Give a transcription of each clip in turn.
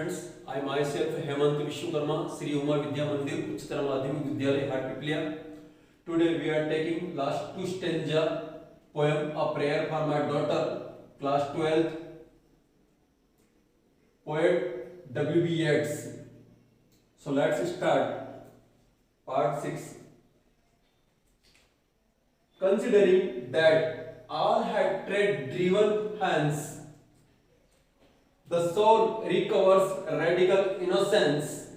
students, I myself Hemant Vishwakarma, Sri Uma Vidya Mandir, Uchtar Madhyamik Vidyalaya, Hatpiplia. Today we are taking last two stanza poem A Prayer for My Daughter, class 12th, poet W.B. Yeats. So let's start part 6. Considering that all had trade-driven hands, the soul recovers radical innocence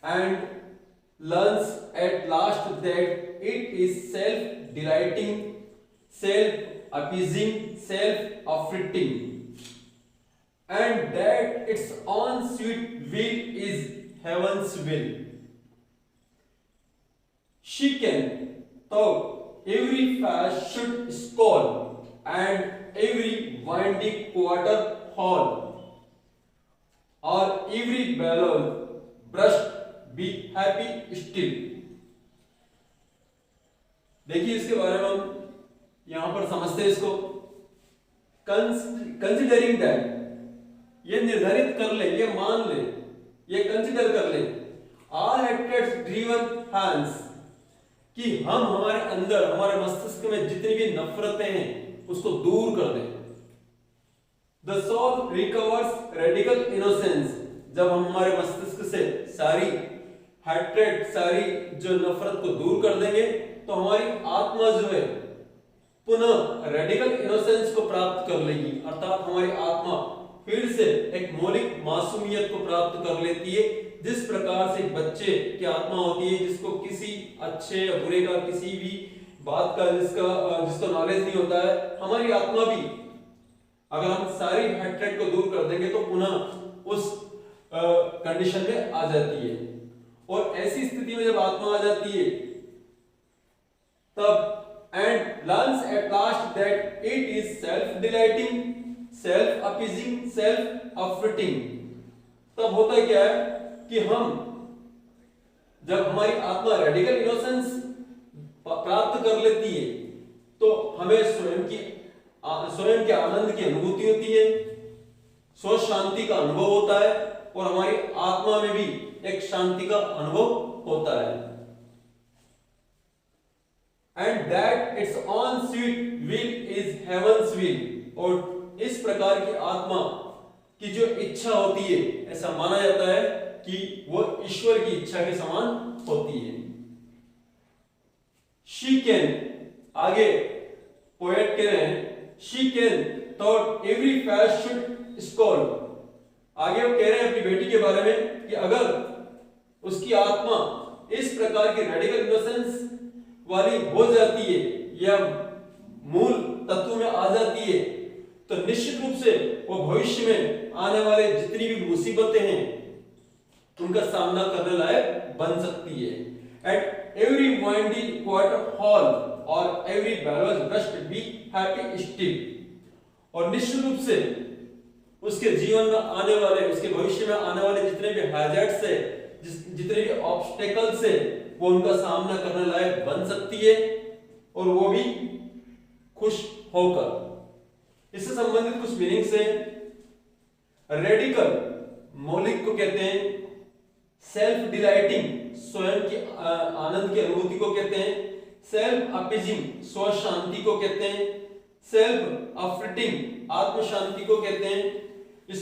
and learns at last that it is self-delighting, self-appeasing, self-afflicting, and that its own sweet will is heaven's will. She can, though every fast should scold, and every windy quarter hall, or every bellow brushed, be happy still. देखिए इसके बारे में हम यहां पर समझते हैं इसको. कंसिडरिंग दैट, ये निर्धारित कर ले, ये मान ले, ये कंसिडर कर ले, ऑल हेट्रेड्स ड्रीवन हैंड्स, कि हम हमारे अंदर, हमारे मस्तिष्क में जितनी भी नफरतें हैं उसको दूर कर दें. The soul recovers radical innocence, जब हम हमारे मस्तिष्क से सारी हेट्रेड, सारी जो नफरत को दूर कर देंगे तो हमारी आत्मा जो है पुनः रेडिकल इनोसेंस को प्राप्त कर लेगी. अर्थात हमारी आत्मा फिर से एक मौलिक मासूमियत को प्राप्त कर लेती है. जिस प्रकार से एक बच्चे की आत्मा होती है जिसको किसी अच्छे या बुरे का, किसी भी बात का जिसको नॉलेज नहीं होता है, हमारी आत्मा भी अगर हम सारी हेट्रेड को दूर कर देंगे तो पुनः उस कंडीशन में आ जाती है. और ऐसी स्थिति में जब आत्मा आ जाती है तब and learns at last that it is self delighting, self appeasing, self affrighting. तब होता क्या है कि हम जब हमारी आत्मा रेडिकल इनोसेंस प्राप्त कर लेती है तो हमें स्वयं के आनंद की अनुभूति होती है, स्व शांति का अनुभव होता है और हमारी आत्मा में भी एक शांति का अनुभव होता है. And that its own sweet will is heaven's will, और इस प्रकार की आत्मा की जो इच्छा होती है, ऐसा माना जाता है कि वो ईश्वर की इच्छा के समान होती है. शी कैन, आगे पोएट कह रहे हैं, she can thought every fast should scold. आगे वो कह रहे हैं अपनी बेटी के बारे में कि अगर उसकी आत्मा इस प्रकार की रेडिकल इनोसेंस वाली हो जाती है या मूल तत्व में आ जाती है तो निश्चित रूप से वो भविष्य में आने वाले जितनी भी मुसीबतें हैं उनका सामना करने लायक बन सकती है. At every windy quarter hall or every bellows brushed, be happy still. और निश्चित रूप से उसके जीवन में आने वाले, उसके भविष्य में आने वाले जितने भी हैजर्ड्स है, जितने भी ऑब्स्टेकल्स है, वो उनका सामना करने लायक बन सकती है और वो भी खुश होकर. इससे संबंधित कुछ मीनिंग्स है. रेडिकल मौलिक को कहते हैं, सेल्फ डिलाइटिंग स्वयं की आनंद की अनुभूति को कहते हैं, सेल्फ अपीजिंग स्व शांति को कहते हैं, सेल्फ अफर्टिंग आत्म शांति को कहते हैं,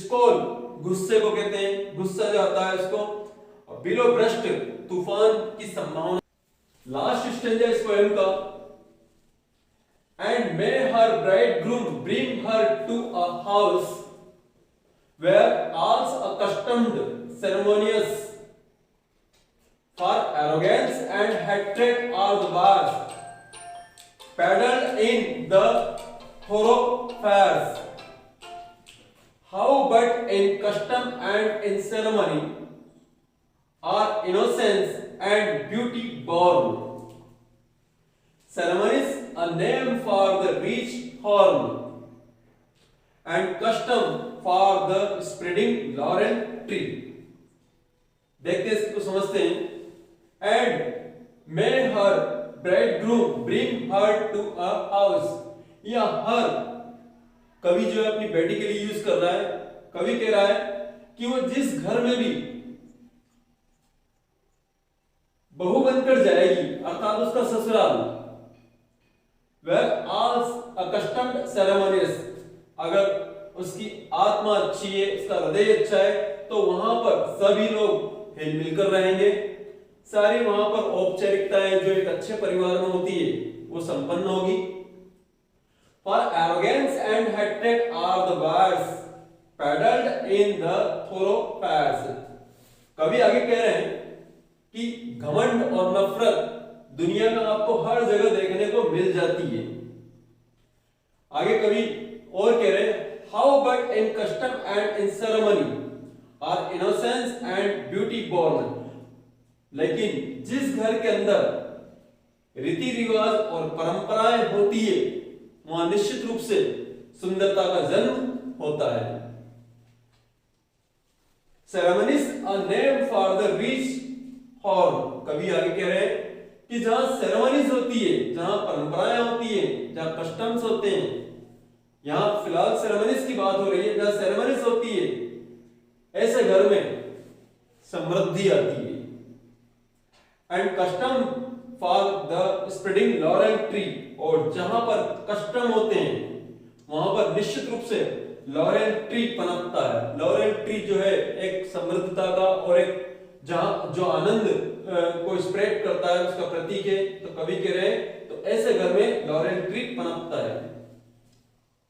स्कोल गुस्से को कहते हैं, गुस्सा जो आता है उसको, और बिलो ब्रस्ट तूफान की संभावना. लास्ट स्टेंजा इस पोएम का, and may her bridegroom bring her to a house where all's accustomed ceremonious, for arrogance and hatred are the bars paddled in the thoroughfares. How but in custom and in ceremony are innocence and beauty born. Ceremonies a name for the rich horn, and custom for the spreading laurel tree. देखते हैं इसको समझते हैं. And may her bridegroom bring her to a house. यह हर कवि जो है अपनी बेटी के लिए यूज कर रहा है. कवि कह रहा है कि वो जिस घर में भी बहू बनकर जाएगी अर्थात उसका ससुराल, वह ऑल अकस्टम्ड सेरेमनीज, अगर उसकी आत्मा अच्छी है, उसका हृदय अच्छा है, तो वहां पर सभी लोग हिल मिलकर रहेंगे। सारी वहां पर औपचारिकताएं जो एक अच्छे परिवार में होती है वो संपन्न होगी। For arrogance and hatred are the words peddled in the thoroughfares. कवि आगे कह रहे हैं कि घमंड और नफरत दुनिया में आपको हर जगह देखने को मिल जाती है। आगे कवि और कह रहे हैं, how but in custom and in ceremony are innocence and beauty born. लेकिन जिस घर के अंदर रीति रिवाज और परंपराएं होती है वहां निश्चित रूप से सुंदरता का जन्म होता है। Ceremonies are name for the rich horn. कवि आगे कह रहे हैं कि जहां सेरेमनीज होती है, जहां परंपराएं होती है, जहां कस्टम्स होते हैं, यहां फिलहाल सेरेमनीज की बात हो रही है, जहां सेरेमनीज होती है ऐसे घर में समृद्धि आती है। And custom for the spreading laurel tree, और जहां पर कस्टम होते हैं वहां पर निश्चित रूप से लॉरेल ट्री पनपता है। लॉरेल ट्री जो है एक समृद्धता का और एक जहां जो आनंद को स्प्रेड करता है उसका प्रतीक है। तो कवि कह रहे हैं तो ऐसे घर में लॉरेल ट्री पनपता है।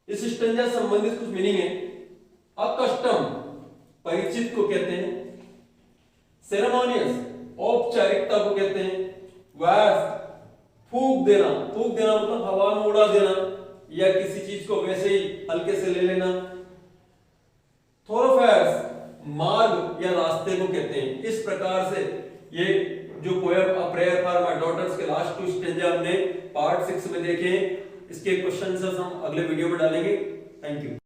इस स्टेंजा संबंधित कुछ मीनिंग है। अकस्टम परिचित को कहते हैं, सेरेमोनियस औपचारिकता को कहते हैं, वास फूंक देना मतलब हवा में उड़ा देना या किसी चीज को वैसे ही हल्के से ले लेना। थोरोफायर्स मार्ग या रास्ते को कहते हैं। इस प्रकार से ये जो poem a prayer for my daughters के लास्ट 2 स्टेंजा हमने पार्ट 6 में देखे। इसके क्वेश्चंस हम अगले वीडियो में डालेंगे। Thank you.